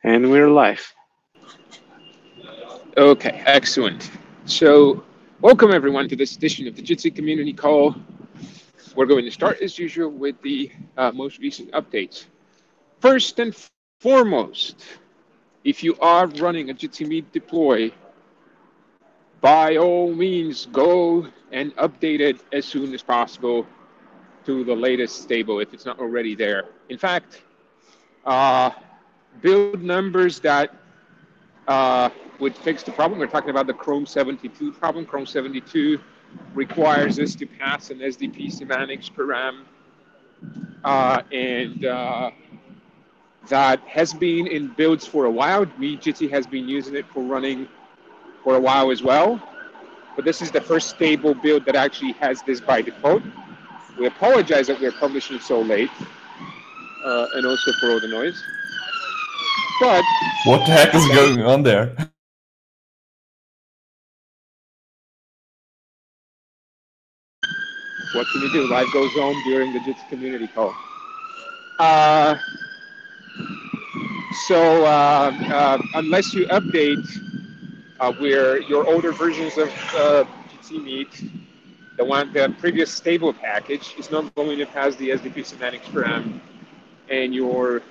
And we're live. Okay, excellent. So, welcome everyone to this edition of the Jitsi Community Call. We're going to start as usual with the most recent updates. First and foremost, if you are running a Jitsi Meet deploy, by all means go and update it as soon as possible to the latest stable if it's not already there. In fact, uh, build numbers that uh, would fix the problem. We're talking about the Chrome 72 problem. Chrome 72 requires us to pass an SDP semantics param, and that has been in builds for a while. Jitsi has been using it for running for a while as well. But this is the first stable build that actually has this by default. We apologize that we're publishing so late, and also for all the noise. But What the heck is going on there? what can you do? Life goes on during the Jitsi community call. Uh, so unless you update where your older versions of GT Meet, the previous stable package is not going to pass the SDP semantics param, and your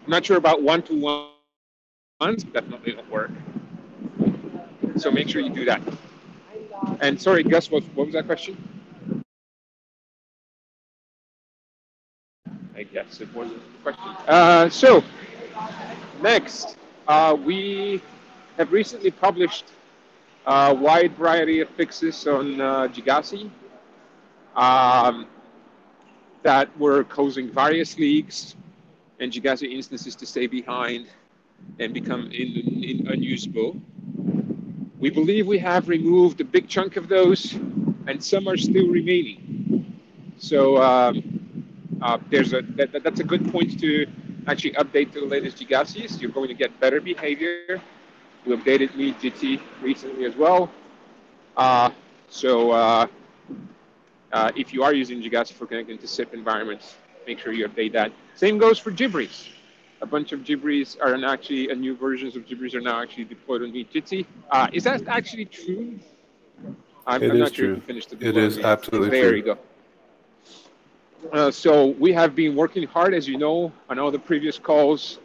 I'm not sure about one-to-ones, definitely don't work. So make sure you do that. And sorry, Gus, what was that question? I guess it wasn't the question. So next, we have recently published a wide variety of fixes on Jigasi um, that were causing various leaks and Jigasi instances to stay behind and become unusable. We believe we have removed a big chunk of those, and some are still remaining. So that's a good point to actually update to the latest Jigasis. You're going to get better behavior. We updated me Jitsi recently as well. Uh, so if you are using Jigasi for connecting to SIP environments, make sure you update that. Same goes for Jibris. A bunch of Jibris are actually, new versions of Jibris are now actually deployed on Jitsi. Is that actually true? It I'm is not sure if true. you finished the It deploy on is me. absolutely There true. you go. So we have been working hard, as you know, on all the previous calls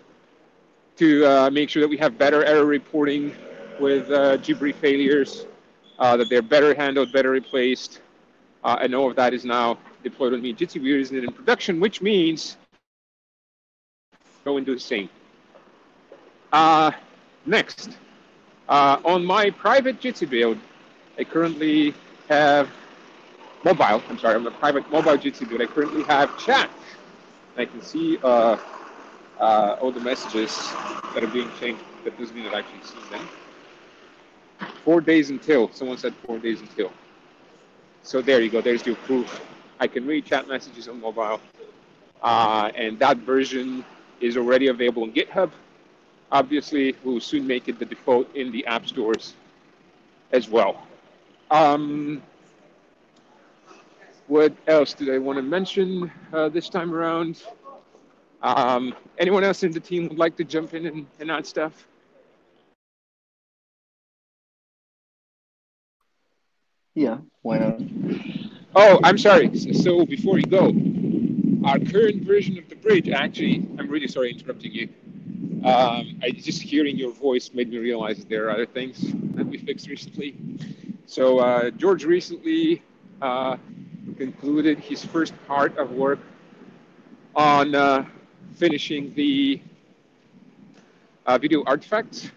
to make sure that we have better error reporting with Jibri failures, that they're better handled, better replaced, and all of that is now deployed on me. Jitsi, we're using it in production, which means go and do the same. Next, on my private Jitsi build, I currently have mobile. I'm sorry, on the private mobile Jitsi build, I currently have chat. I can see all the messages that are being changed. That doesn't mean I've actually seen them. 4 days until. Someone said 4 days until. So there you go. There's your proof. I can read chat messages on mobile. And that version is already available on GitHub. Obviously, we'll soon make it the default in the app stores as well. Um, what else did I want to mention this time around? Anyone else in the team would like to jump in and add stuff? Yeah, why not? Oh, I'm sorry. So before you go, our current version of the bridge, actually, I'm really sorry interrupting you. Just hearing your voice made me realize that there are other things that we fixed recently. So George recently uh, concluded his first part of work on finishing the video artifacts.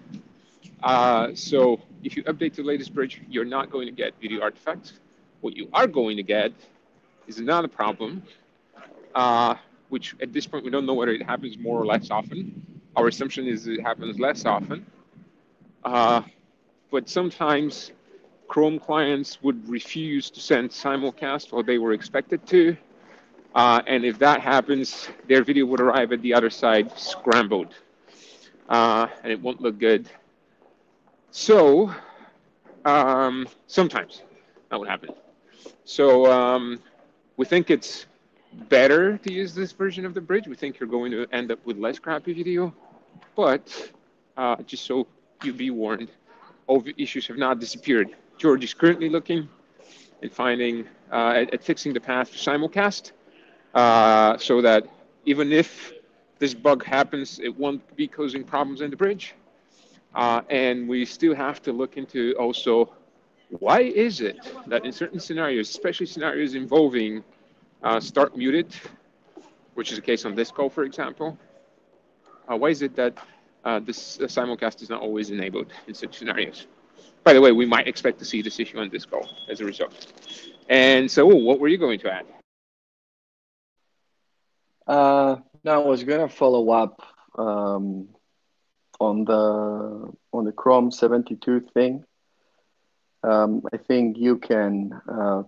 So if you update to the latest bridge, you're not going to get video artifacts. What you are going to get is another problem, uh, which at this point we don't know whether it happens more or less often. Our assumption is it happens less often. Uh, but sometimes Chrome clients would refuse to send simulcast while they were expected to. And if that happens, their video would arrive at the other side scrambled. And it won't look good. So sometimes that would happen. So we think it's better to use this version of the bridge. We think you're going to end up with less crappy video. But just so you be warned, all the issues have not disappeared. George is currently looking and finding at fixing the path for simulcast, so that even if this bug happens, it won't be causing problems in the bridge. And we still have to look into also why is it that in certain scenarios, especially scenarios involving start muted, which is the case on this call, for example, why is it that this simulcast is not always enabled in such scenarios? By the way, we might expect to see this issue on this call as a result. And so, what were you going to add? Now I was gonna follow up um, on the Chrome 72 thing. I think you can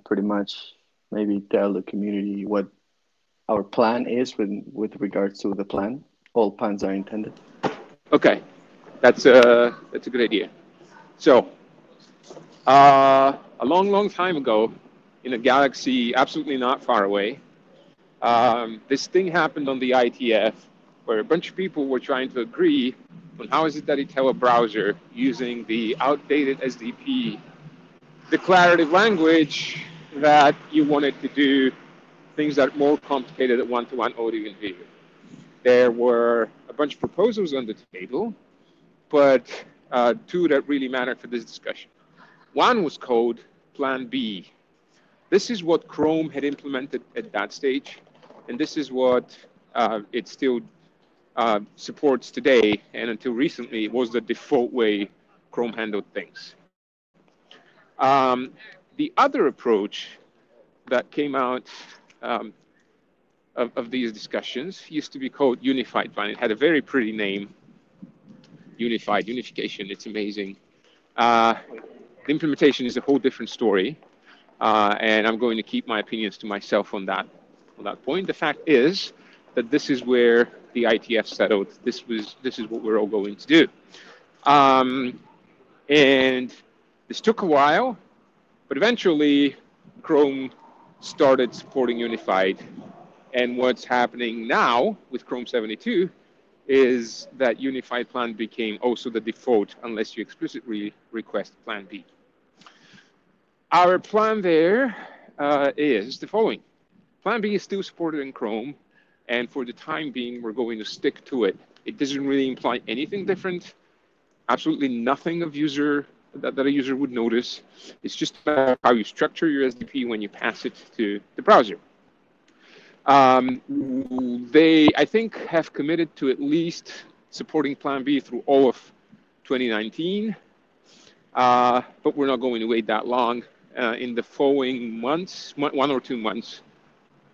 pretty much maybe tell the community what our plan is with regards to the plan. All plans are intended. Okay, that's a good idea. So, a long, long time ago, in a galaxy absolutely not far away, this thing happened on the ITF, where a bunch of people were trying to agree on how is it that you tell a browser using the outdated SDP declarative language that you wanted to do things that are more complicated than one-to-one audio and video. There were a bunch of proposals on the table, but two that really mattered for this discussion. One was called Plan B. This is what Chrome had implemented at that stage, and this is what it still supports today, and until recently, it was the default way Chrome handled things. The other approach that came out um, of these discussions used to be called Unified Plan. It had a very pretty name, unification. It's amazing. Uh, the implementation is a whole different story, and I'm going to keep my opinions to myself on that point. The fact is that this is where the ITF settled. This is what we're all going to do, um, and this took a while, but eventually Chrome started supporting Unified. And what's happening now with Chrome 72 is that Unified Plan became also the default unless you explicitly request Plan B. Our plan there is the following. Plan B is still supported in Chrome, and for the time being, we're going to stick to it. It doesn't really imply anything different, absolutely nothing of user that a user would notice. It's just about how you structure your SDP when you pass it to the browser. They, I think, have committed to at least supporting Plan B through all of 2019, but we're not going to wait that long. In the following months, 1 or 2 months,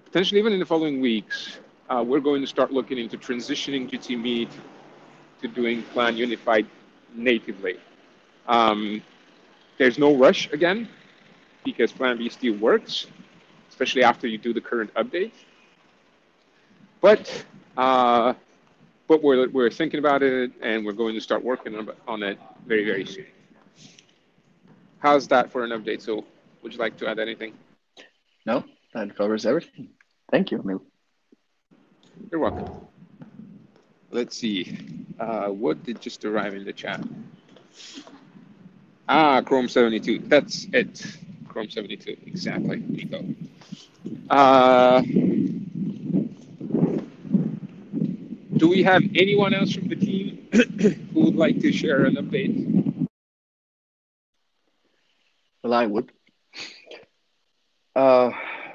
potentially even in the following weeks, we're going to start looking into transitioning Jitsi Meet to doing Plan Unified natively. Um, there's no rush again, because Plan B still works, especially after you do the current update. But we're thinking about it, and we're going to start working on it very, very soon. How's that for an update? So, would you like to add anything? No, that covers everything. Thank you, Emil. You're welcome. Let's see. What did just arrive in the chat? Chrome 72. That's it. Chrome 72. Exactly, Nico. Do we have anyone else from the team who would like to share an update? Well, I would. Uh,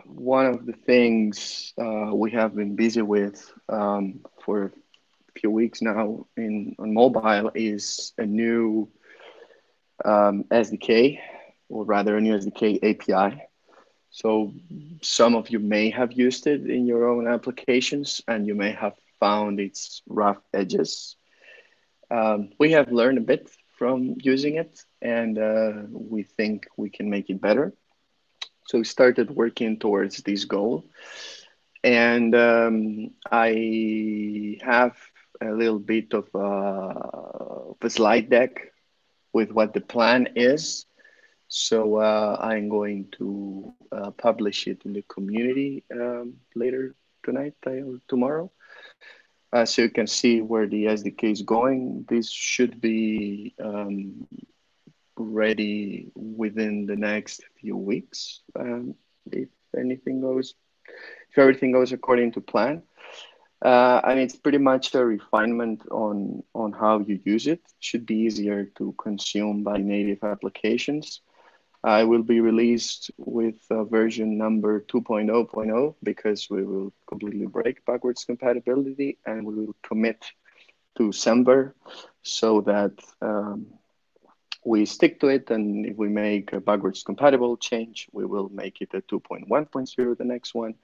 One of the things we have been busy with for a few weeks now in on mobile is a new SDK, or rather a new SDK API. So some of you may have used it in your own applications, and you may have found its rough edges. We have learned a bit from using it, and we think we can make it better. So we started working towards this goal. And I have a little bit of a slide deck with what the plan is. So I'm going to publish it in the community later tonight or tomorrow. So you can see where the SDK is going. This should be ready within the next few weeks, if anything goes, if everything goes according to plan. And it's pretty much a refinement on how you use it. Should be easier to consume by native applications. It will be released with version number 2.0.0 because we will completely break backwards compatibility, and we will commit to Semver so that we stick to it. And if we make a backwards compatible change, we will make it a 2.1.0, the next one.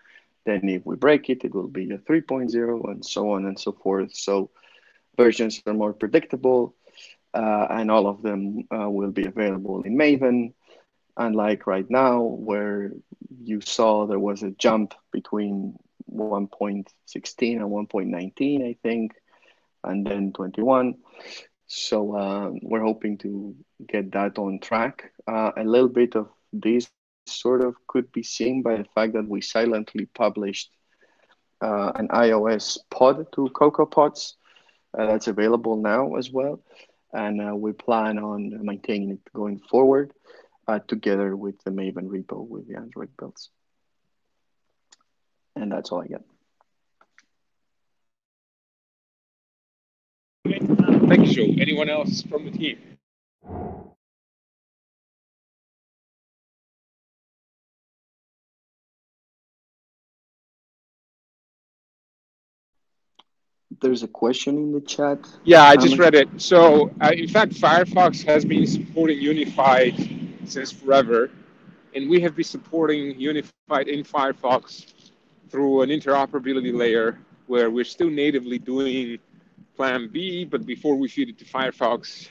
Then if we break it, it will be a 3.0, and so on and so forth. So versions are more predictable, and all of them will be available in Maven. Unlike right now, where you saw there was a jump between 1.16 and 1.19, I think, and then 21. So we're hoping to get that on track. A little bit of this sort of could be seen by the fact that we silently published an iOS pod to CocoaPods that's available now as well. And we plan on maintaining it going forward together with the Maven repo with the Android builds. And that's all I get. Thank you, Joe. Anyone else from the team? There's a question in the chat. Yeah, I just read it. So, in fact, Firefox has been supporting Unified since forever, and we have been supporting Unified in Firefox through an interoperability layer where we're still natively doing Plan B, but before we feed it to Firefox,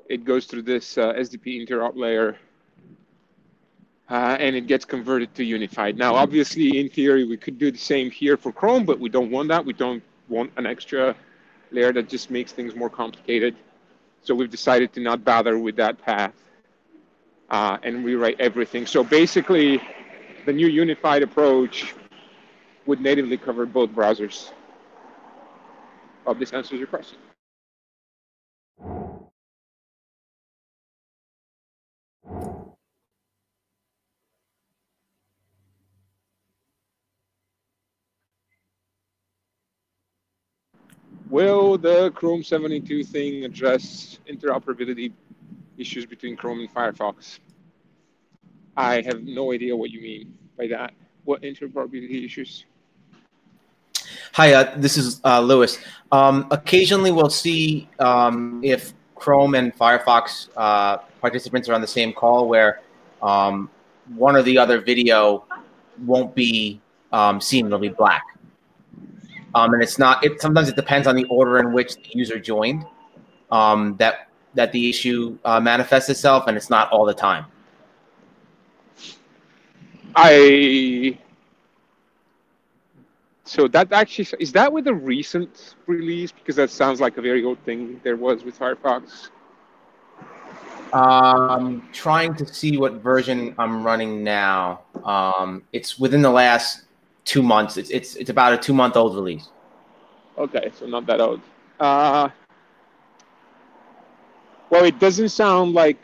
it goes through this SDP interop layer, and it gets converted to Unified. Now, obviously, in theory, we could do the same here for Chrome, but we don't want that. We don't want an extra layer that just makes things more complicated. So we've decided to not bother with that path and rewrite everything. So basically, the new Unified approach would natively cover both browsers. Hope this answers your question. Will the Chrome 72 thing address interoperability issues between Chrome and Firefox? I have no idea what you mean by that. What interoperability issues? Hi, this is Lewis. Occasionally we'll see if Chrome and Firefox participants are on the same call where one or the other video won't be seen, it'll be black. And it's not, sometimes it depends on the order in which the user joined that the issue manifests itself, and it's not all the time. So that actually, is that with a recent release? Because that sounds like a very old thing there was with Firefox. Trying to see what version I'm running now. It's within the last 2 months. It's about a 2-month-old release. Okay, so not that old. Well, it doesn't sound like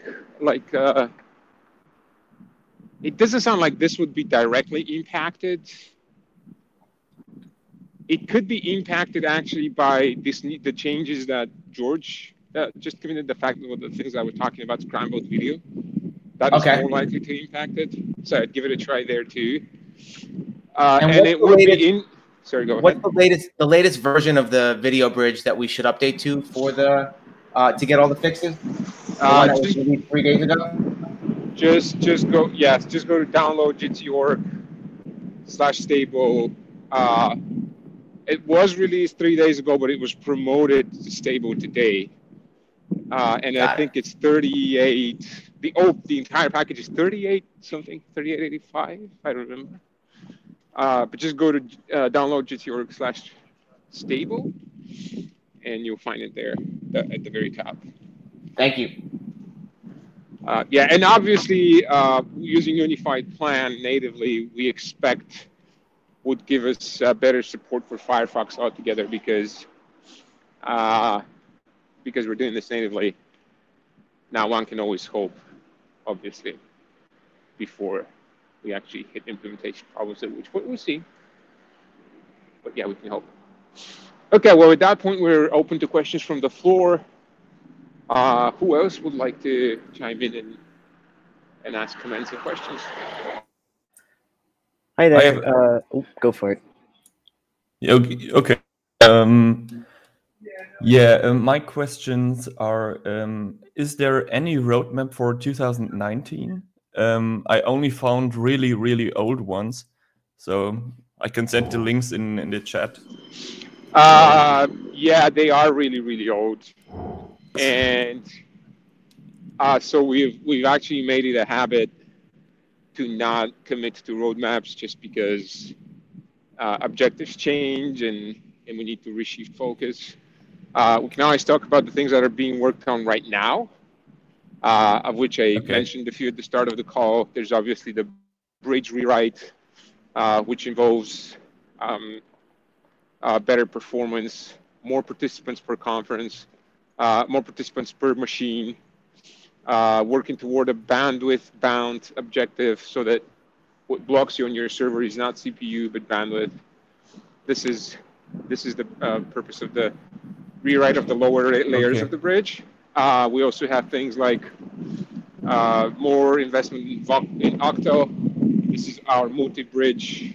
it doesn't sound like this would be directly impacted. It could be impacted actually by the changes that George just given the fact of the things I was talking about, scrambled video. That is more likely to impact it. So I'd give it a try there too. And it would be in. Sorry, go ahead. What's the latest version of the video bridge that we should update to for the to get all the fixes? The one that was released 3 days ago. Just go to download jitsi.org/stable. It was released 3 days ago, but it was promoted to stable today. And I think it's 38. The entire package is 38 something, 3885. I don't remember. But just go to download jitsi.org/stable, and you'll find it there at the very top. Thank you. Yeah, and obviously using Unified Plan natively, we expect would give us better support for Firefox altogether because we're doing this natively. Now one can always hope, obviously, before we actually hit implementation problems, at which point we'll see. But yeah, we can hope. Okay, well, at that point, we're open to questions from the floor. Who else would like to chime in and ask comments and questions? Hi there. Go for it. Okay. My questions are, is there any roadmap for 2019? I only found really, really old ones, so I can send the links in the chat. Yeah, they are really, really old. And so we've actually made it a habit to not commit to roadmaps just because objectives change and we need to reshift focus. We can always talk about the things that are being worked on right now, of which I mentioned a few at the start of the call. There's obviously the bridge rewrite, which involves better performance, more participants per conference, more participants per machine, working toward a bandwidth bound objective so that what blocks you on your server is not CPU but bandwidth. This is the purpose of the rewrite of the lower layers of the bridge. We also have things like more investment in Octo. This is our multi-bridge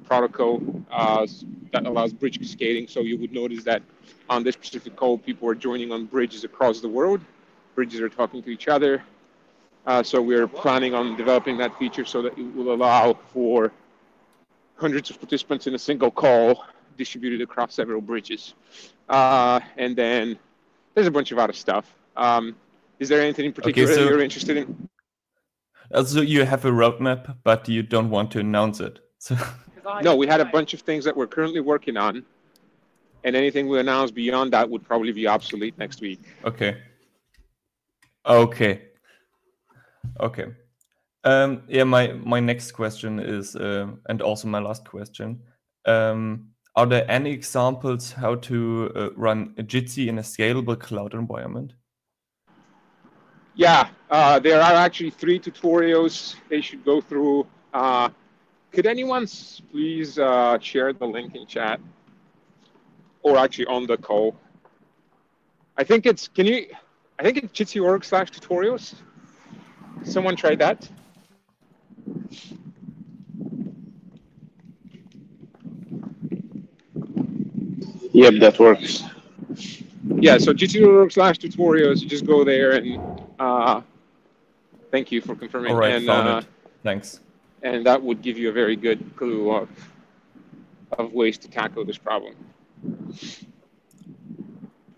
protocol that allows bridge cascading. So you would notice that on this specific call, people are joining on bridges across the world. Bridges are talking to each other. So we're planning on developing that feature so that it will allow for hundreds of participants in a single call distributed across several bridges. And then there's a bunch of other stuff. Is there anything in particular that you're interested in? Also, you have a roadmap, but you don't want to announce it. So. No, we had a bunch of things that we're currently working on, and anything we announce beyond that would probably be obsolete next week. Okay. My next question is, and also my last question, are there any examples how to run a Jitsi in a scalable cloud environment? Yeah, there are actually 3 tutorials they should go through. Could anyone please share the link in chat, or actually on the call? I think it's Jitsi.org/tutorials. Someone try that? Yep, that works. Yeah, so Jitsi.org/tutorials, you just go there and thank you for confirming. All right, and, found it. Thanks. And that would give you a very good clue of ways to tackle this problem.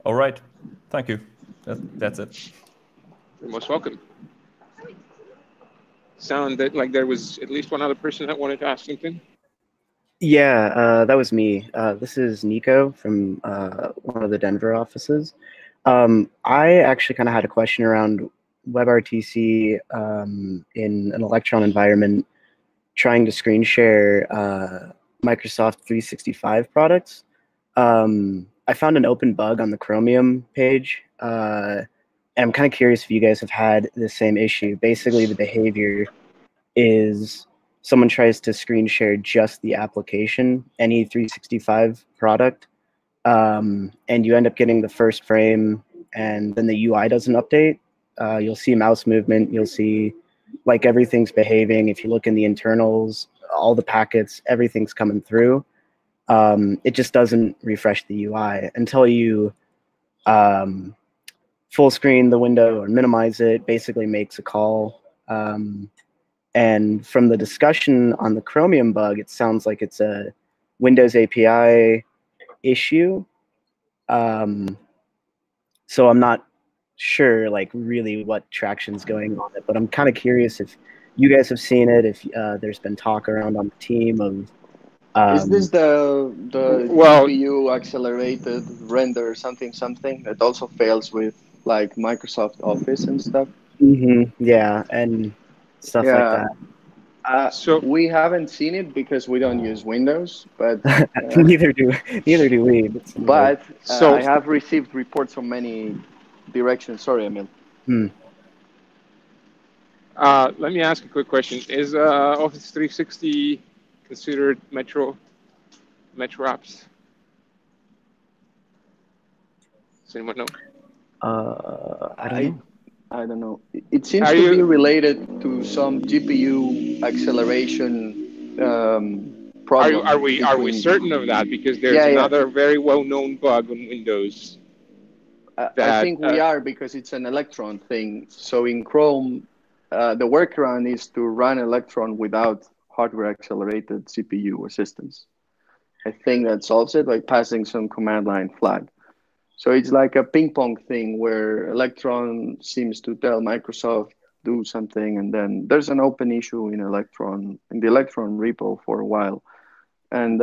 All right, thank you. That's it. You're most welcome. Sounded like there was at least one other person that wanted to ask something. Yeah, that was me. This is Nico from one of the Denver offices. I actually kind of had a question around WebRTC in an Electron environment, trying to screen share Microsoft 365 products. I found an open bug on the Chromium page, and I'm kind of curious if you guys have had the same issue. Basically, the behavior is someone tries to screen share just the application, any 365 product, and you end up getting the first frame, and then the UI doesn't update. You'll see mouse movement. You'll see like everything's behaving. If you look in the internals, all the packets, everything's coming through. It just doesn't refresh the UI until you full screen the window or minimize it, basically makes a call. And from the discussion on the Chromium bug, it sounds like it's a Windows API issue. So I'm not sure like really what traction's going on it, but I'm kind of curious if you guys have seen it, if there's been talk around on the team of is this the GPU accelerated render something that also fails with like Microsoft Office and stuff? Yeah, and stuff like that. So we haven't seen it because we don't use Windows, but neither do we. but So- I have received reports from many directions. Sorry, Emil. let me ask a quick question. Is Office 360 considered Metro apps? Does anyone know? I don't know. It seems to be related to some GPU acceleration problem. Are we certain of that? Because there's another very well-known bug on Windows. I think we are, because it's an Electron thing. So in Chrome, the workaround is to run Electron without hardware-accelerated CPU assistance. I think that solves it by passing some command line flag. So it's like a ping pong thing where Electron seems to tell Microsoft do something, and then there's an open issue in the Electron repo for a while. And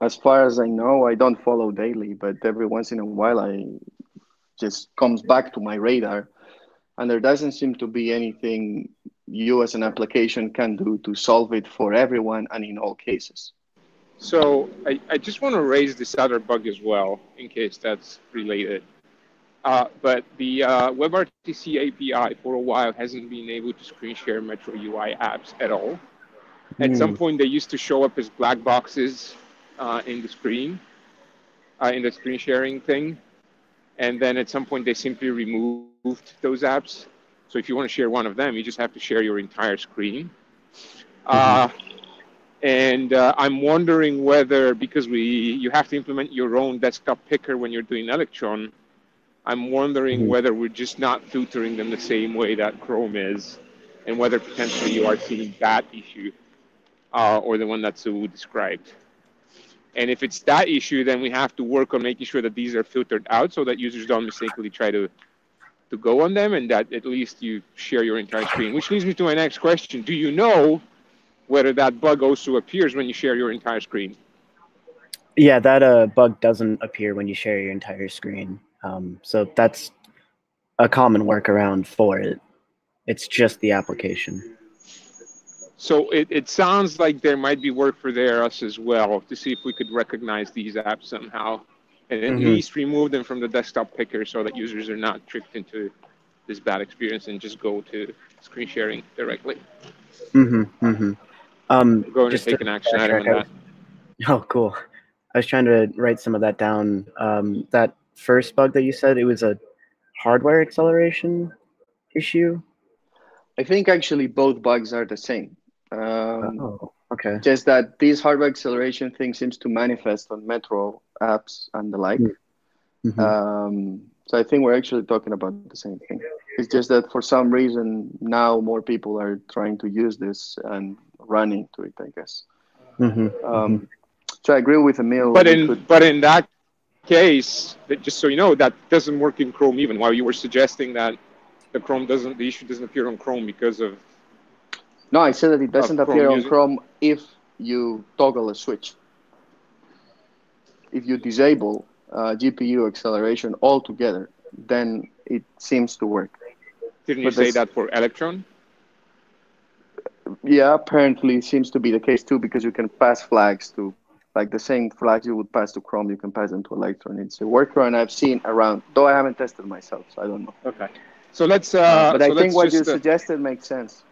as far as I know, I don't follow daily, but every once in a while I just comes back to my radar, and there doesn't seem to be anything you as an application can do to solve it for everyone and in all cases. So I just want to raise this other bug as well, in case that's related. But the WebRTC API for a while hasn't been able to screen share Metro UI apps at all. At some point, they used to show up as black boxes in the screen sharing thing. And then at some point, they simply removed those apps. So if you want to share one of them, you just have to share your entire screen. And I'm wondering whether, because you have to implement your own desktop picker when you're doing Electron, I'm wondering whether we're just not filtering them the same way that Chrome is, and whether potentially you are seeing that issue, or the one that Sue described. And if it's that issue, then we have to work on making sure that these are filtered out so that users don't mistakenly try to go on them, and that at least you share your entire screen. Which leads me to my next question. Do you know whether that bug also appears when you share your entire screen? Yeah, that bug doesn't appear when you share your entire screen. So that's a common workaround for it. It's just the application. So it sounds like there might be work for us as well to see if we could recognize these apps somehow and at least remove them from the desktop picker so that users are not tricked into this bad experience and just go to screen sharing directly. Go and take an action item on that. Oh, cool. I was trying to write some of that down. That first bug that you said, it was a hardware acceleration issue? I think actually both bugs are the same. Okay. Just that this hardware acceleration thing seems to manifest on Metro apps and the like. So I think we're actually talking about the same thing. It's just that for some reason now more people are trying to use this and run into it, I guess. So I agree with Emil. But in that case, just so you know, that doesn't work in Chrome even. While you were suggesting that the issue doesn't appear on Chrome because of. No, I said that it doesn't appear on Chrome if you toggle a switch. If you disable GPU acceleration altogether, then it seems to work. Didn't you say that for Electron? Yeah, apparently it seems to be the case too, because you can pass flags to, like the same flags you would pass to Chrome, you can pass them to Electron. It's a workaround I've seen around, though I haven't tested myself, so I don't know. Okay. So let's. But I think what you suggested makes sense.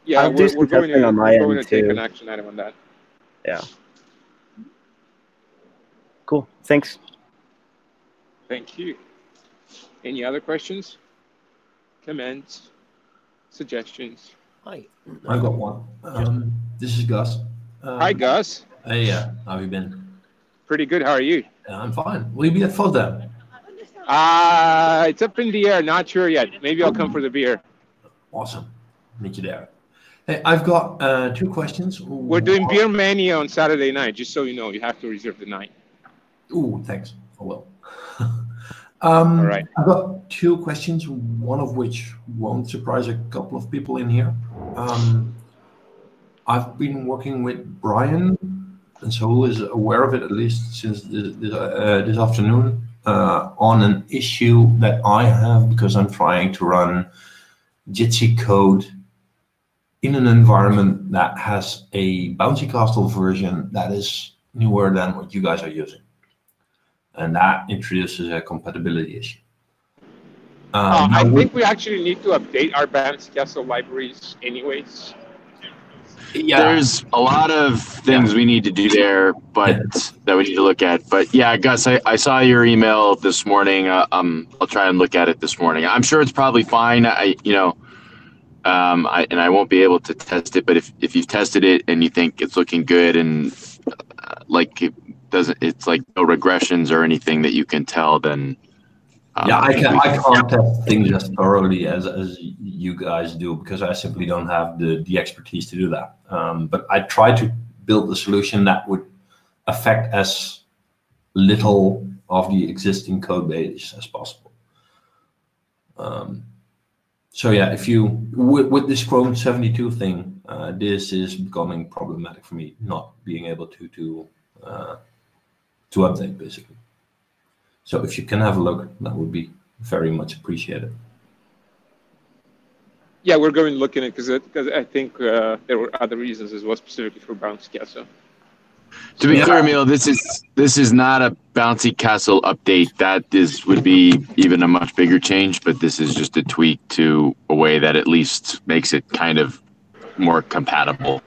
Yeah, we're going to take too. an action item on that. Yeah. Cool. Thanks. Thank you. Any other questions, comments, suggestions? Hi, I got one. This is Gus. Hi, Gus. Hey, how have you been? Pretty good. How are you? I'm fine. Will you be at FOSDEM? It's up in the air. Not sure yet. Maybe I'll come for the beer. Awesome. Meet you there. Hey, I've got 2 questions. We're doing Beer Mania on Saturday night, just so you know. You have to reserve the night. Ooh, thanks. I will. All right. I've got 2 questions, one of which won't surprise a couple of people in here. I've been working with Brian, and so who is aware of it at least since this afternoon, on an issue that I have because I'm trying to run Jitsi code in an environment that has a bouncy castle version that is newer than what you guys are using. And that introduces a compatibility issue. I think we actually need to update our bouncy castle libraries anyways. Yeah. There's a lot of things we need to do there, but that we need to look at. But yeah, Gus, I saw your email this morning. I'll try and look at it this morning. I'm sure it's probably fine. I won't be able to test it, but if you've tested it and you think it's looking good and like it's like no regressions or anything that you can tell, then I can't test things as thoroughly as you guys do because I simply don't have the expertise to do that. But I try to build a solution that would affect as little of the existing code base as possible. So yeah, if you with this Chrome 72 thing, this is becoming problematic for me, not being able to update basically. So if you can have a look, that would be very much appreciated. Yeah, we're going to look in it because I think there were other reasons as well, specifically for bouncy castle. To be clear, Emil, this is not a bouncy castle update. That would be even a much bigger change, but this is just a tweak to a way that at least makes it kind of more compatible.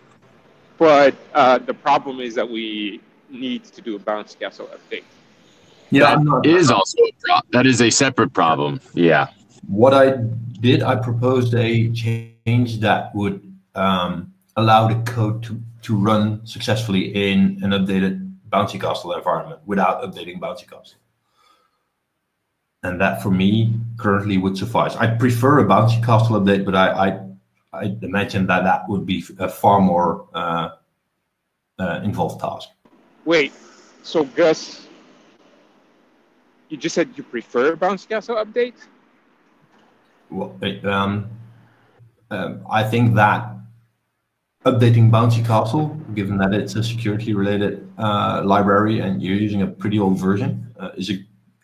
But the problem is that we need to do a bouncy castle update. Yeah, that is a separate problem. Yeah. What I did, I proposed a change that would allow the code to run successfully in an updated bouncy castle environment without updating bouncy castle. And that for me currently would suffice. I prefer a bouncy castle update, but I imagine that would be a far more involved task. Wait, so Gus, you just said you prefer a bouncy castle update? Well, I think that updating bouncy castle, given that it's a security-related library and you're using a pretty old version, is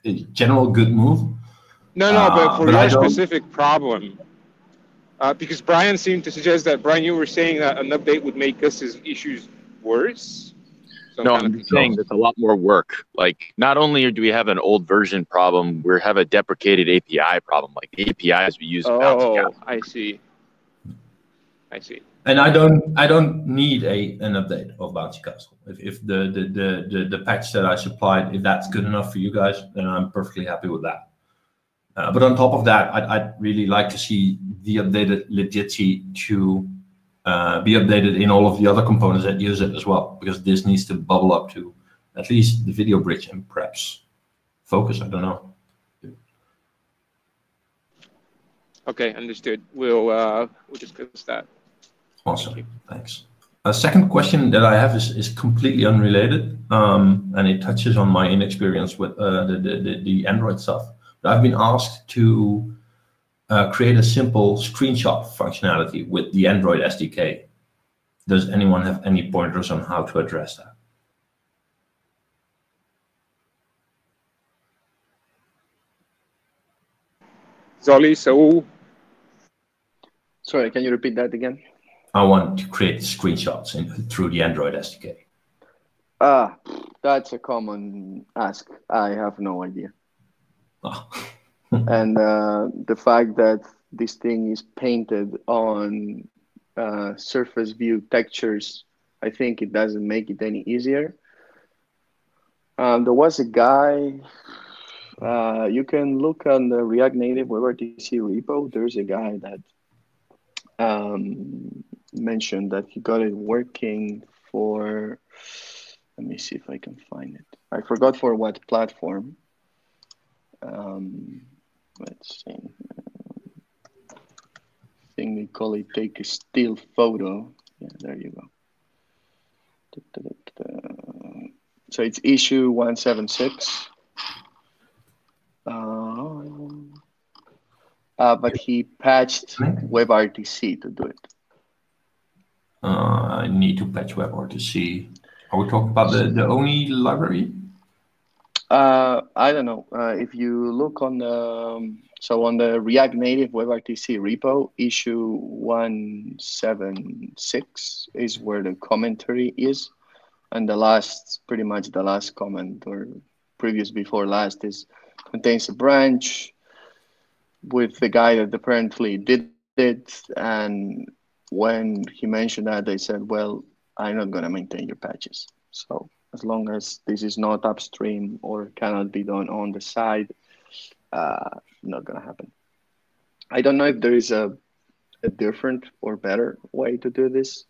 a general good move. No, but for your specific problem, because Brian seemed to suggest that, Brian, you were saying that an update would make Gus's issues worse. So no, I'm saying that's a lot more work. Like, not only do we have an old version problem, we have a deprecated API problem. Like, the APIs we use. Oh, I see. And I don't need an update of bouncy castle. If the patch that I supplied, if that's good enough for you guys, then I'm perfectly happy with that. But on top of that, I'd really like to see the updated Jitsi to be updated in all of the other components that use it as well, because this needs to bubble up to at least the video bridge and perhaps focus. I don't know. Okay, understood. We'll discuss that. Awesome, thanks. A second question that I have is completely unrelated, and it touches on my inexperience with the Android stuff. I've been asked to create a simple screenshot functionality with the Android SDK. Does anyone have any pointers on how to address that? Zoli, so... Sorry, can you repeat that again? I want to create screenshots through the Android SDK. That's a common ask. I have no idea. Oh. And the fact that this thing is painted on surface view textures, I think it doesn't make it any easier. There was a guy, you can look on the React Native WebRTC repo. There's a guy that mentioned that he got it working for, let me see if I can find it. I forgot for what platform. Let's see. I think they call it take a still photo. Yeah, there you go. So it's issue 176. But he patched WebRTC to do it. I need to patch WebRTC. Are we talking about the ONI library? I don't know. If you look on the on the React Native WebRTC repo, issue 176 is where the commentary is, and the last, pretty much the last comment or previous before last is contains a branch with the guy that apparently did it, and when he mentioned that, they said, well, I'm not going to maintain your patches. So as long as this is not upstream or cannot be done on the side, not going to happen. I don't know if there is a different or better way to do this.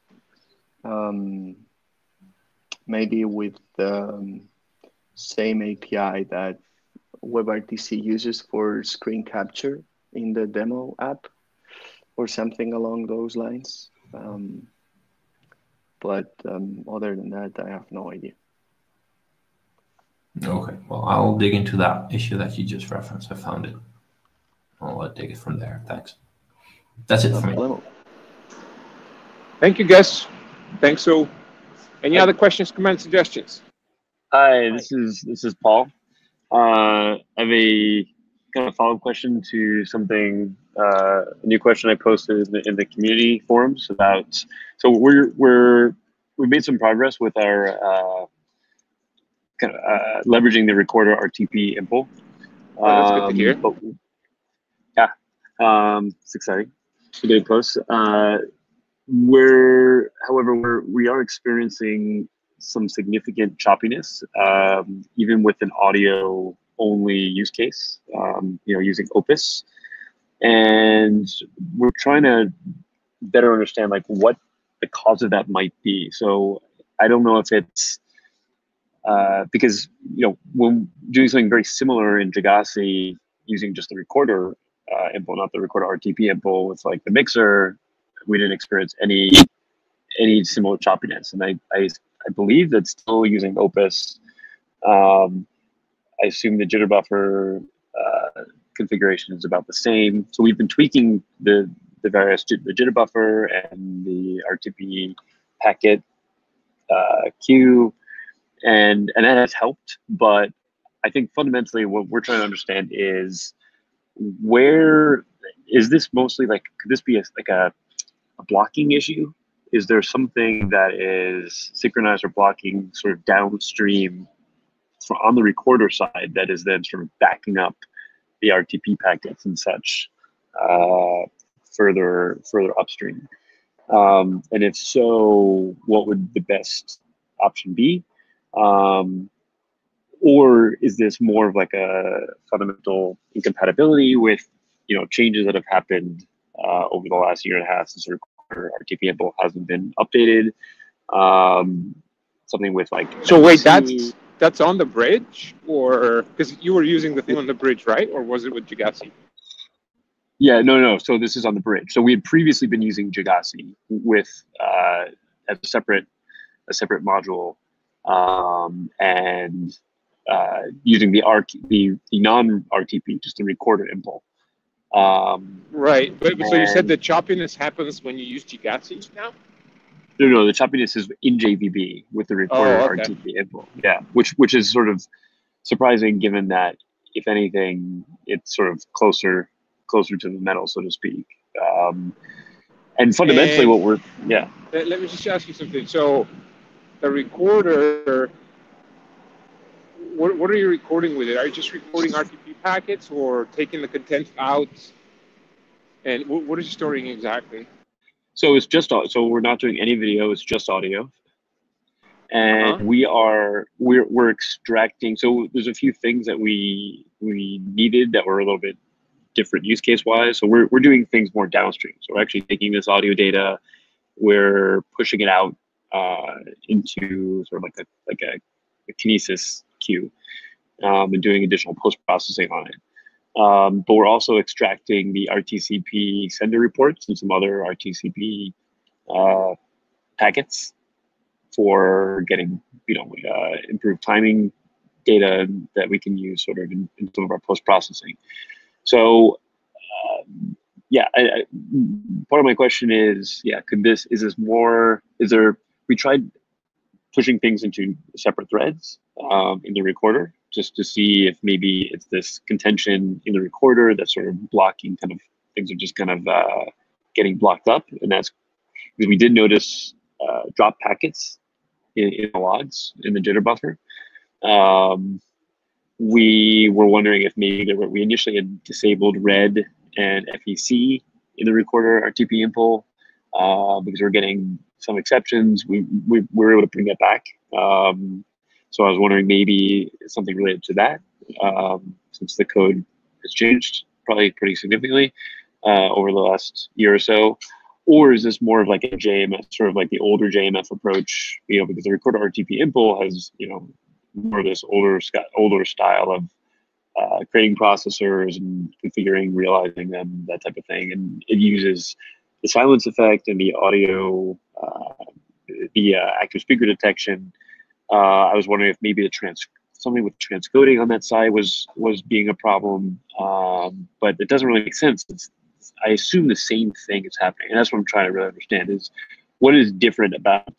Maybe with the same API that WebRTC uses for screen capture in the demo app or something along those lines. But other than that, I have no idea. Okay, well, I'll dig into that issue that you just referenced. I found it. I'll take it from there. Thanks. That's it for me. Thank you, guys. Thanks. So, any other questions, comments, suggestions? Hi, this is Paul. I have a kind of follow-up question to something, a new question I posted in the community forums about. So we've made some progress with our kind of leveraging the recorder RTP impl. That's good to hear. But, yeah, it's exciting. It's a good post. However, we are experiencing some significant choppiness, even with an audio-only use case, using Opus. And we're trying to better understand like what the cause of that might be. So I don't know if it's because when doing something very similar in Jitsi using just the recorder impl, not the recorder RTP impl with like the mixer, we didn't experience any similar choppiness. And I believe that's still using Opus. I assume the jitter buffer configuration is about the same. So we've been tweaking the various the jitter buffer and the RTP packet queue, and that has helped. But I think fundamentally what we're trying to understand is where is this mostly like, could this be a blocking issue? Is there something that is synchronized or blocking sort of downstream on the recorder side that is then sort of backing up the RTP packets and such further upstream? And if so, what would the best option be? Or is this more of like a fundamental incompatibility with changes that have happened over the last year and a half since the recorder RTP impl hasn't been updated? Something with like. So wait, that's on the bridge, or because you were using the thing on the bridge, right? Or was it with Jitsi? Yeah, no. So this is on the bridge. So we had previously been using Jitsi with as a separate module, and using the non-RTP, just the recorder impl. Right, but so you said the choppiness happens when you use Jitsi now? No, the choppiness is in JVB with the recorder RTP impl. Yeah, which is sort of surprising given that, if anything, it's sort of closer to the metal, so to speak. And fundamentally, Let me just ask you something. So the recorder, what are you recording with it? Are you just recording RTP packets or taking the content out? And what is you storing exactly? So it's just so we're not doing any video. It's just audio, and we're extracting. So there's a few things that we needed that were a little bit different use case wise. So we're doing things more downstream. So we're actually taking this audio data, we're pushing it out into sort of like a Kinesis queue, and doing additional post-processing on it. But we're also extracting the RTCP sender reports and some other RTCP packets for getting improved timing data that we can use sort of in some of our post-processing. So part of my question is, we tried pushing things into separate threads in the recorder just to see if maybe it's this contention in the recorder that's sort of blocking, kind of things are just kind of getting blocked up, and that's because we did notice drop packets in the logs in the jitter buffer. We were wondering if maybe we initially had disabled read and FEC in the recorder RTP impl because we're getting some exceptions. We were able to bring that back. So I was wondering maybe something related to that, since the code has changed probably pretty significantly over the last year or so. Or is this more of like a JMF, sort of like the older JMF approach, because the recorder RTP impl has, more of this older style of creating processors and configuring, realizing them, that type of thing. And it uses the silence effect and the audio, the active speaker detection. I was wondering if maybe something with transcoding on that side was being a problem, but it doesn't really make sense. I assume the same thing is happening, and that's what I'm trying to really understand is what is different about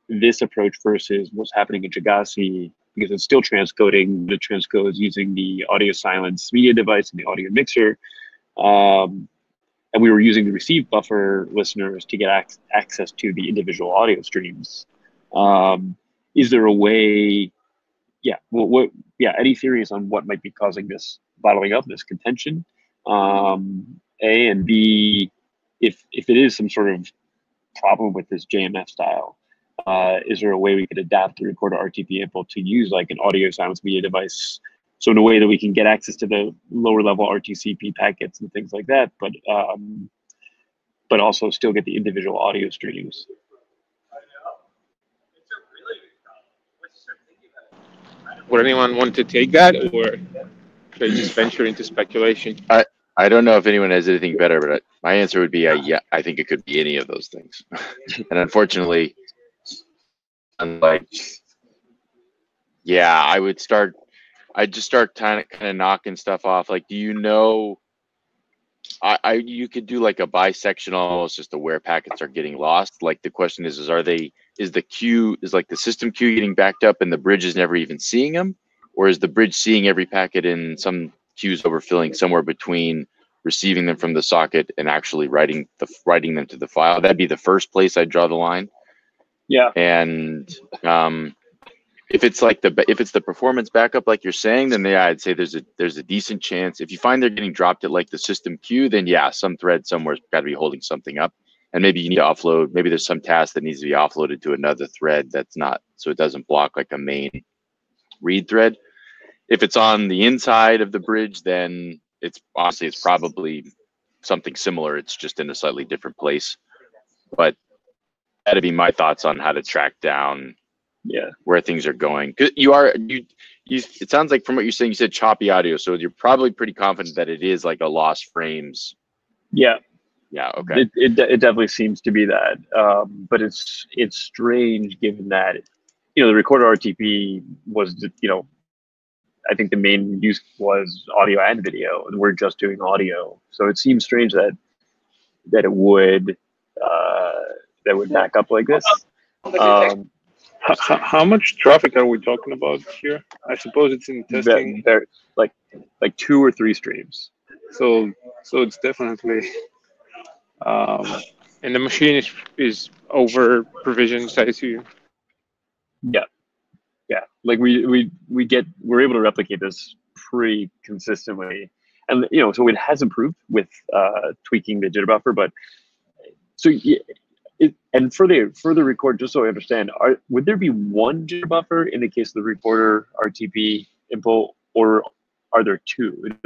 this approach versus what's happening in Jitsi, because it's still transcoding. The transcodes using the audio silence media device and the audio mixer, and we were using the receive buffer listeners to get access to the individual audio streams. Is there a way? Yeah. Well, any theories on what might be causing this bottling up, this contention? A, and B, if it is some sort of problem with this JMF style, is there a way we could adapt the recorder RTP impl to use like an audio silence media device, so in a way that we can get access to the lower level RTCP packets and things like that, but also still get the individual audio streams? Would anyone want to take that, or should I just venture into speculation? I don't know if anyone has anything better, but my answer would be yeah. I think it could be any of those things, and unfortunately, I'd just start kind of knocking stuff off. Like, do you know? You could do like a bisectional, it's just the where packets are getting lost. Like the question is like the system queue getting backed up and the bridge is never even seeing them, or is the bridge seeing every packet and some queues overfilling somewhere between receiving them from the socket and actually writing them to the file? That'd be the first place I'd draw the line. Yeah. And if it's the performance backup like you're saying, then yeah, I'd say there's a decent chance. If you find they're getting dropped at like the system queue, then yeah, some thread somewhere's got to be holding something up, and maybe you need to offload. Maybe there's some task that needs to be offloaded to another thread that's not, so it doesn't block like a main read thread. If it's on the inside of the bridge, then it's probably something similar. It's just in a slightly different place. But that'd be my thoughts on how to track down where things are going. It sounds like from what you're saying, you said choppy audio, so you're probably pretty confident that it is like a lost frames. Yeah. Okay. It definitely seems to be that, but it's strange given that the recorder RTP was I think the main use was audio and video, and we're just doing audio. So it seems strange that it would back up like this. How much traffic are we talking about here? I suppose it's in testing. They're like 2 or 3 streams. So it's definitely. And the machine is over provisioned, I assume. Yeah. Like we're able to replicate this pretty consistently, and so it has improved with tweaking the jitter buffer, but so yeah. And for the record, just so I understand, would there be one jitter buffer in the case of the recorder RTP impl, or are there 2?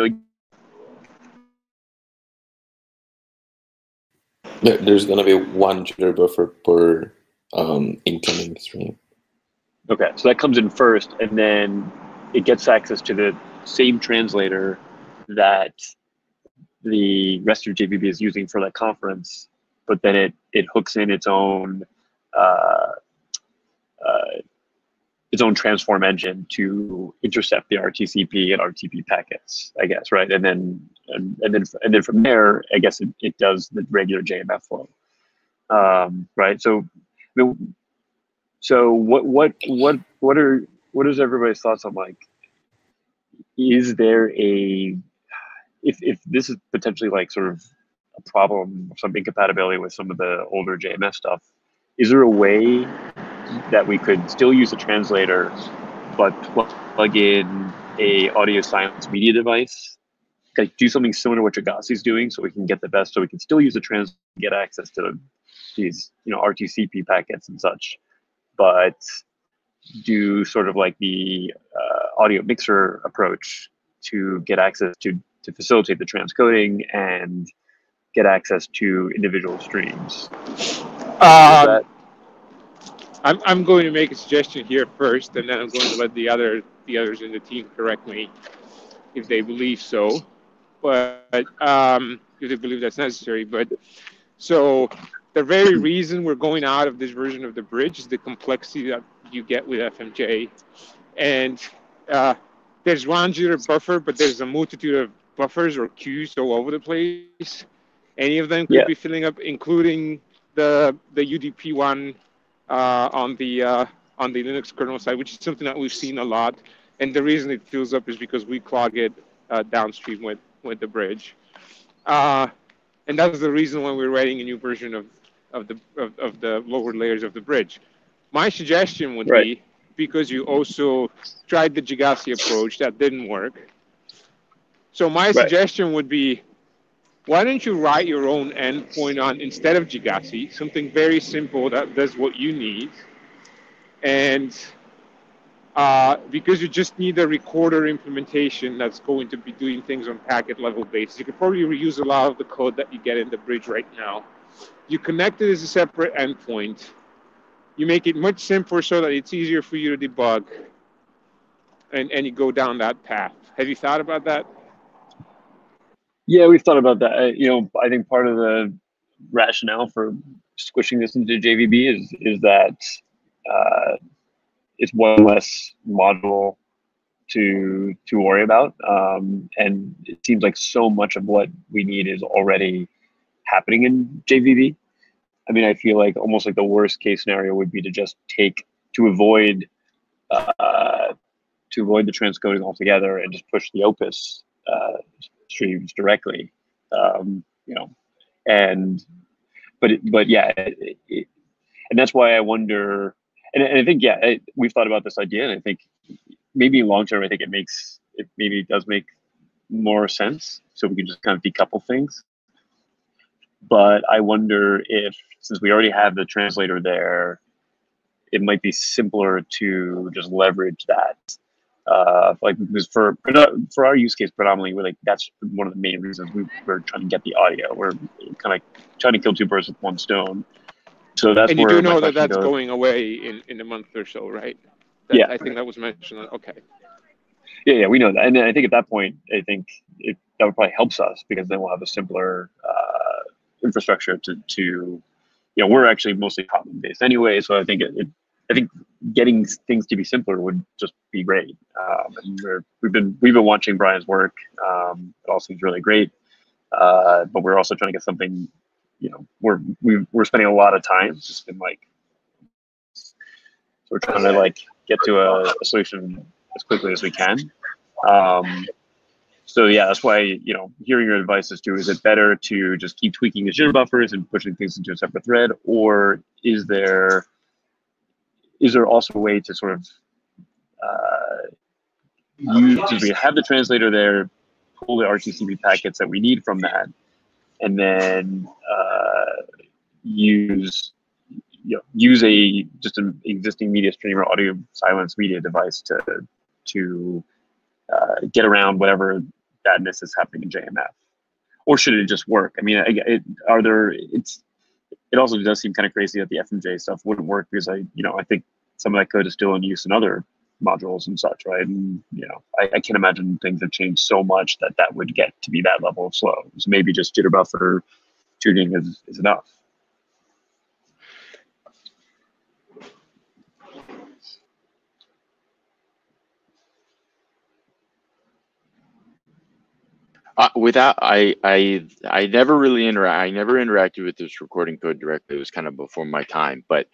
There's gonna be one jitter buffer per incoming stream. Okay, so that comes in first, and then it gets access to the same translator that the rest of your JVB is using for that conference, but then it hooks in its own transform engine to intercept the RTCP and RTP packets, I guess, right? And then from there, I guess it does the regular JMF flow, right? So what is everybody's thoughts on like is there a, if this is potentially like sort of a problem, some incompatibility with some of the older JMS stuff, is there a way that we could still use the translator, but plug in a audio silence media device, like do something similar to what Jagassi's doing, so we can get the best, so we can still use the translator, get access to these, you know, RTCP packets and such, but do sort of like the audio mixer approach to get access to facilitate the transcoding and get access to individual streams. I'm going to make a suggestion here first, and then I'm going to let the others in the team correct me if they believe so. But if they believe that's necessary. But so the very reason we're going out of this version of the bridge is the complexity that you get with FMJ, and there's one jitter buffer, but there's a multitude of buffers or queues all over the place. Any of them could be filling up, including the UDP one on the Linux kernel side, which is something that we've seen a lot. And the reason it fills up is because we clog it downstream with the bridge. And that's the reason why we're writing a new version of the lower layers of the bridge. My suggestion would be, because you also tried the Jagassi approach, that didn't work. So my suggestion would be, why don't you write your own endpoint on, instead of Jagassi, something very simple that does what you need. And because you just need a recorder implementation that's going to be doing things on packet level basis, you could probably reuse a lot of the code that you get in the bridge right now. You connect it as a separate endpoint. You make it much simpler so that it's easier for you to debug, and you go down that path. Have you thought about that? Yeah, we've thought about that. You know, I think part of the rationale for squishing this into JVB is that it's one less module to worry about, and it seems like so much of what we need is already happening in JVB. I mean, I feel like almost like the worst case scenario would be to just to avoid the transcoding altogether and just push the Opus streams directly. You know, but yeah, and that's why I wonder. And I think, we've thought about this idea, and I think maybe long term, I think it maybe does make more sense. So we can just kind of decouple things. But I wonder if, since we already have the translator there, it might be simpler to just leverage that. Like, because for our use case predominantly, that's one of the main reasons we're trying to get the audio. We're kind of trying to kill two birds with one stone. So that's and you do know that that's going away in a month or so, right? I think that was mentioned. Okay. Yeah, we know that, and I think at that point, I think that would probably helps us, because then we'll have a simpler infrastructure to you know, we're actually mostly Kotlin based anyway, so I think I think getting things to be simpler would just be great. And we've been watching Brian's work. It all seems really great, but we're also trying to get something. You know, we're spending a lot of time just in so we're trying to get to a solution as quickly as we can. So yeah, that's why, you know, hearing your advice as to, is it better to just keep tweaking the jitter buffers and pushing things into a separate thread, or is there also a way to sort of since we have the translator there, pull the RTCP packets that we need from that, and then use just an existing media stream or audio silence media device to get around whatever badness is happening in JMF, or should it just work? I mean, it also does seem kind of crazy that the FMJ stuff wouldn't work, because I think some of that code is still in use in other modules and such, right? And I can't imagine things have changed so much that would get to be that level of slow. So maybe just jitter buffer tuning is enough. I never really interacted with this recording code directly. It was kind of before my time, but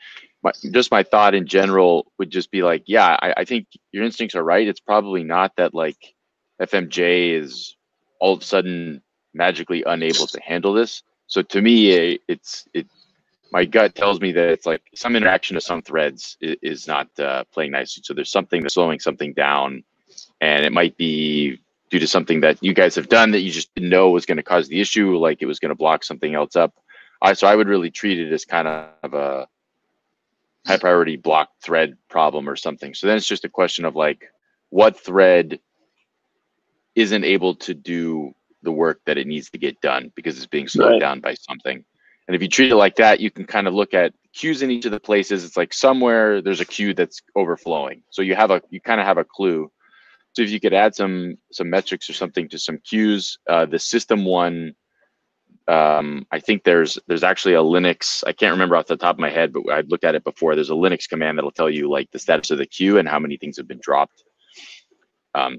my thought in general would just be I think your instincts are right. It's probably not that FMJ is all of a sudden magically unable to handle this. So to me, my gut tells me that it's like some interaction of some threads is not playing nicely. So there's something that's slowing something down, and it might be due to something that you guys have done that you just didn't know was going to cause the issue, like it was going to block something else up. So I would really treat it as kind of a high priority block thread problem or something. So then it's just a question of like, what thread isn't able to do the work that it needs to get done because it's being slowed down by something. And if you treat it like that, you can kind of look at queues in each of the places. It's like somewhere there's a queue that's overflowing. So you kind of have a clue. So if you could add some metrics or something to some queues, the system one, I think there's actually a Linux, I can't remember off the top of my head, but I've looked at it before. There's a Linux command that'll tell you like the status of the queue and how many things have been dropped.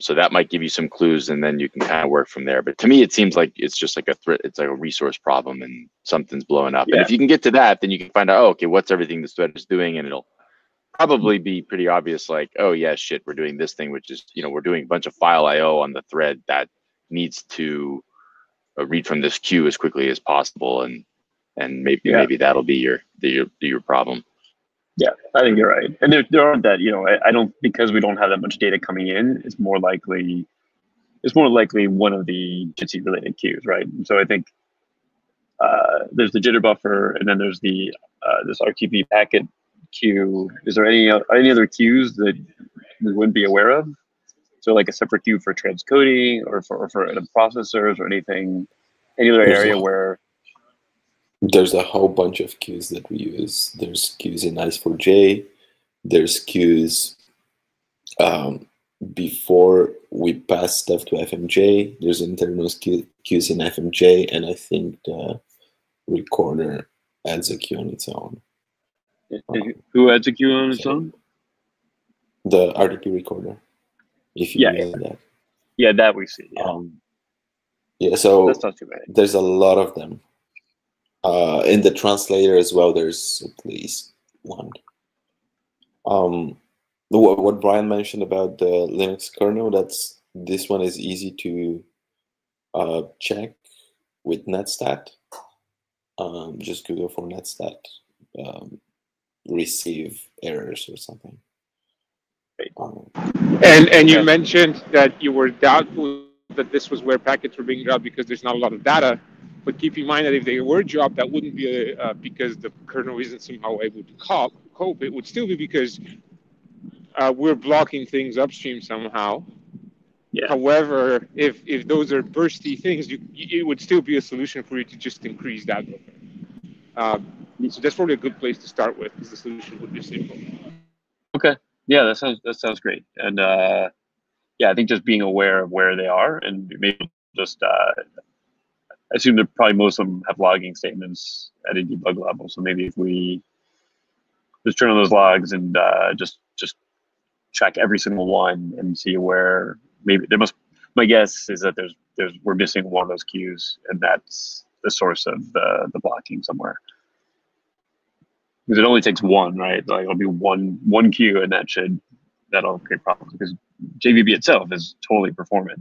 So that might give you some clues, and then you can kind of work from there. But to me, it seems like it's just like it's like a resource problem and something's blowing up. Yeah. And if you can get to that, then you can find out, oh, okay, what's everything this thread is doing, and it'll probably be pretty obvious, like, oh yeah, shit, we're doing this thing, which is, we're doing a bunch of file IO on the thread that needs to read from this queue as quickly as possible, and maybe that'll be your problem. Yeah, I think you're right. And there aren't that, I don't, because we don't have that much data coming in, it's more likely one of the Jitsi related queues, right? And so I think there's the jitter buffer, and then there's the this RTP packet queue. Is there any other queues that we wouldn't be aware of? So like a separate queue for transcoding or for the processors or anything, any other area where there's a whole bunch of queues that we use. There's queues in ICE4J. There's queues before we pass stuff to FMJ. There's internal queues in FMJ, and I think the recorder adds a queue on its own. Who adds a queue on its own? The RTP recorder. If you use that. Yeah, that we see. Yeah, so that's not too bad. There's a lot of them. In the translator as well, there's at least one. What Brian mentioned about the Linux kernel, this one is easy to check with netstat. Just Google for netstat, receive errors or something. And you mentioned that you were doubtful that this was where packets were being dropped because there's not a lot of data. But keep in mind that if they were dropped, that wouldn't be because the kernel isn't somehow able to cope. It would still be because we're blocking things upstream somehow. Yeah. However, if those are bursty things, it would still be a solution for you to just increase that buffer. So that's probably a good place to start with, because the solution would be simple. Okay. Yeah, that sounds great. And yeah, I think just being aware of where they are, and maybe just I assume that probably most of them have logging statements at a debug level. So maybe if we just turn on those logs and just track every single one and see where maybe there must. My guess is that we're missing one of those queues, and that's the source of the blocking somewhere. Because it only takes one, right? Like it'll be one queue, and that'll create problems, because JVB itself is totally performant.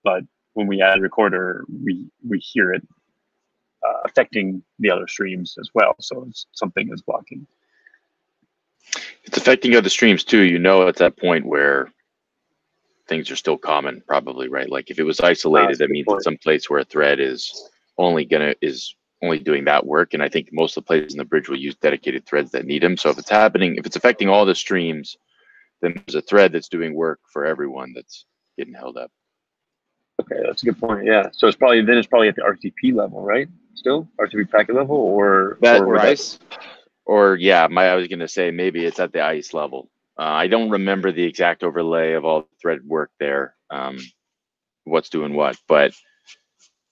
But when we add a recorder, we hear it affecting the other streams as well. So something is blocking. It's affecting other streams too. At that point where things are still common, probably, right? Like if it was isolated, that means that some place where a thread is only doing that work. And I think most of the places in the bridge will use dedicated threads that need them. So if it's affecting all the streams, then there's a thread that's doing work for everyone that's getting held up. Okay, that's a good point. Yeah. So it's probably at the RTP level, right? Still RTP packet level, or ICE, or yeah, I was gonna say maybe it's at the ICE level. I don't remember the exact overlay of all the thread work there. What's doing what, but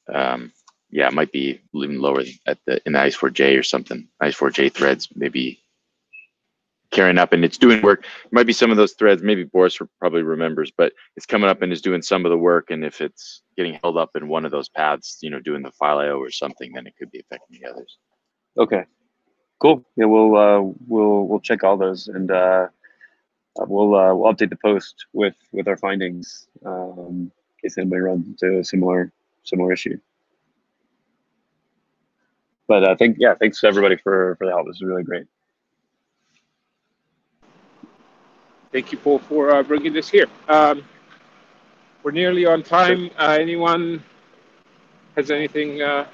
yeah, it might be even lower in the ICE4J or something. ICE4J threads maybe carrying up and it's doing work. It might be some of those threads, maybe Boris probably remembers, but it's coming up and is doing some of the work. And if it's getting held up in one of those paths, doing the file IO or something, then it could be affecting the others. Okay, cool. Yeah, we'll check all those, and we'll update the post with our findings in case anybody runs into a similar issue. But thanks to everybody for the help. This is really great. Thank you, Paul, for bringing this here. We're nearly on time. Anyone has anything? Yeah.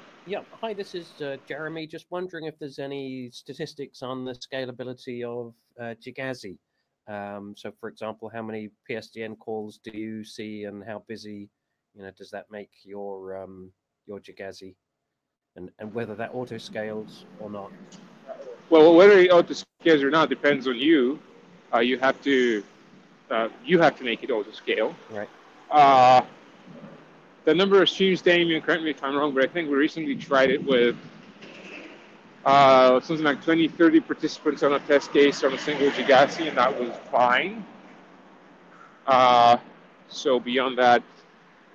Hi, this is Jeremy. Just wondering if there's any statistics on the scalability of Jitsi. So, for example, how many PSDN calls do you see, and how busy, does that make your Jitsi, and whether that auto scales or not? Well, whether it auto scales or not depends on you. You have to make it auto scale. Right. The number of streams, Damien, correct me if I'm wrong, but I think we recently tried it with something like 20, 30 participants on a test case on a single Jitsi, and that was fine. So beyond that,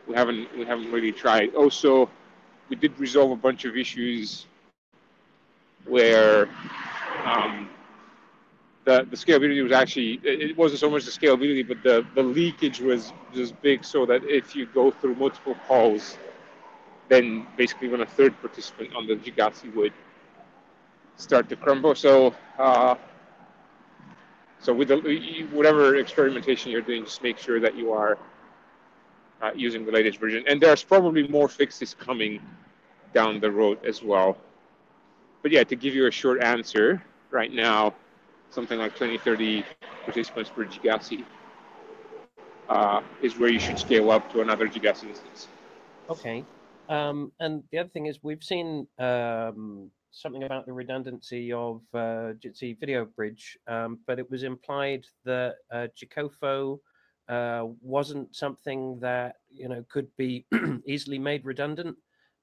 we haven't really tried. Also, we did resolve a bunch of issues where the scalability was actually, it wasn't so much the scalability, but the leakage was just big, so that if you go through multiple calls, then basically when a third participant on the Jitsi would start to crumble. So with whatever experimentation you're doing, just make sure that you are using the latest version. And there's probably more fixes coming down the road as well. But yeah, to give you a short answer, right now, something like 20, 30 participants per Jitsi is where you should scale up to another Jitsi instance. Okay. And the other thing is, we've seen something about the redundancy of Jitsi Video Bridge, but it was implied that Jikofo wasn't something that could be easily made redundant.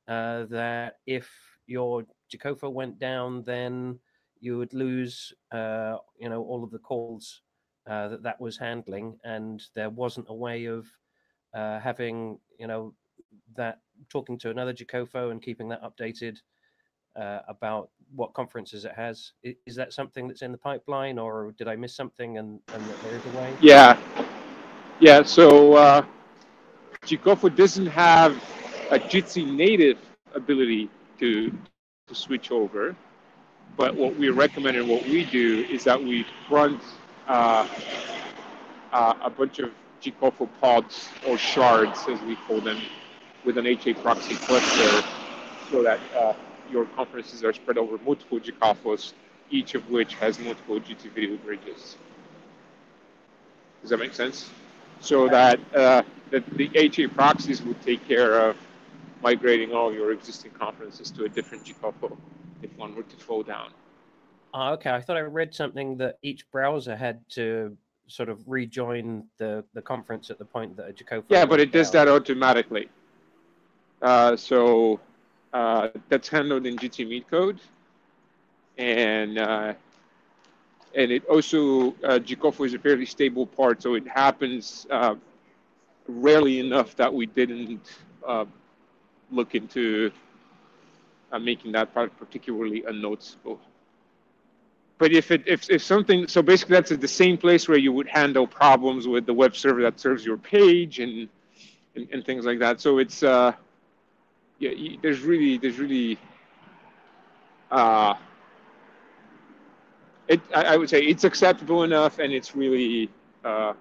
That if your Jikofo went down, then you would lose all of the calls that was handling, and there wasn't a way of having that talking to another Jikofo and keeping that updated about what conferences it has. Is that something that's in the pipeline, or did I miss something and that there is a way? Yeah. So Jikofo doesn't have a Jitsi native ability to switch over, but what we recommend and what we do is that we front a bunch of Jikofo pods, or shards as we call them, with an HA proxy cluster, so that your conferences are spread over multiple Jikofos, each of which has multiple Jitsi video bridges. Does that make sense? So that the HA proxies would take care of migrating all your existing conferences to a different Jikofo if one were to fall down. Okay, I thought I read something that each browser had to sort of rejoin the conference at the point that a Jikofo. Yeah, but it does that automatically. So that's handled in Jitsi Meet code, and it also Jikofo is a fairly stable part, so it happens rarely enough that we didn't look into making that part particularly unnoticeable. But if something, so basically that's the same place where you would handle problems with the web server that serves your page and things like that. So it's there's really I would say it's acceptable enough, and it's really not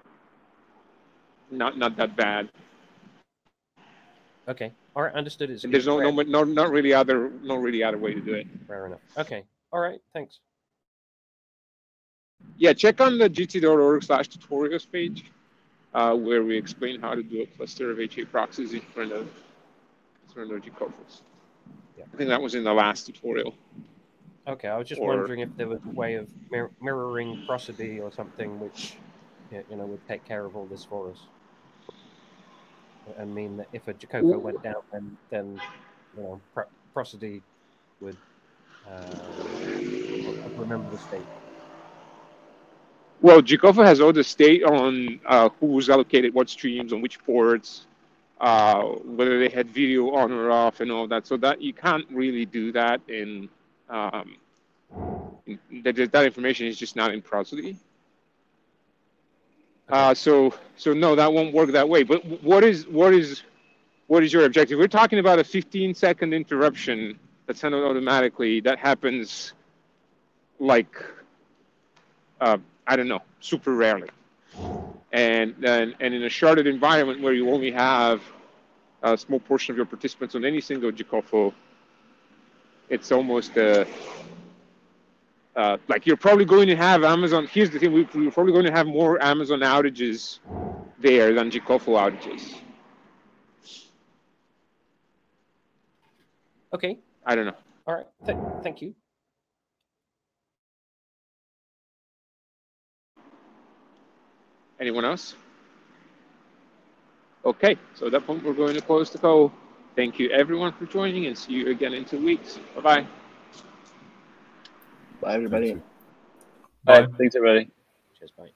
that bad. Okay, all right, understood. There's not really other way to do it. Fair enough. Okay, all right, thanks. Yeah, check on the jitsi.org/tutorials page, where we explain how to do a cluster of HA proxies in front of Jikofos. Yeah. I think that was in the last tutorial. Okay, I was just wondering if there was a way of mirroring prosody or something which would take care of all this for us. I mean, that if a Jikofo went down, then prosody would remember the state. Well, Jikofo has all the state on who's allocated what streams on which ports, whether they had video on or off, and all that. So that you can't really do that in that information is just not in prosody. So no, that won't work that way. But what is your objective? We're talking about a 15-second interruption that's sent out automatically that happens like I don't know, super rarely. And in a sharded environment where you only have a small portion of your participants on any single Jikofo, it's almost like you're probably going to have Amazon. Here's the thing: we're probably going to have more Amazon outages there than Jikofo outages. Okay. I don't know. All right. Thank you. Anyone else? Okay, so at that point, we're going to close the call. Thank you, everyone, for joining, and see you again in 2 weeks. Bye-bye. Bye, everybody. Bye. Thanks, everybody. Cheers, bye.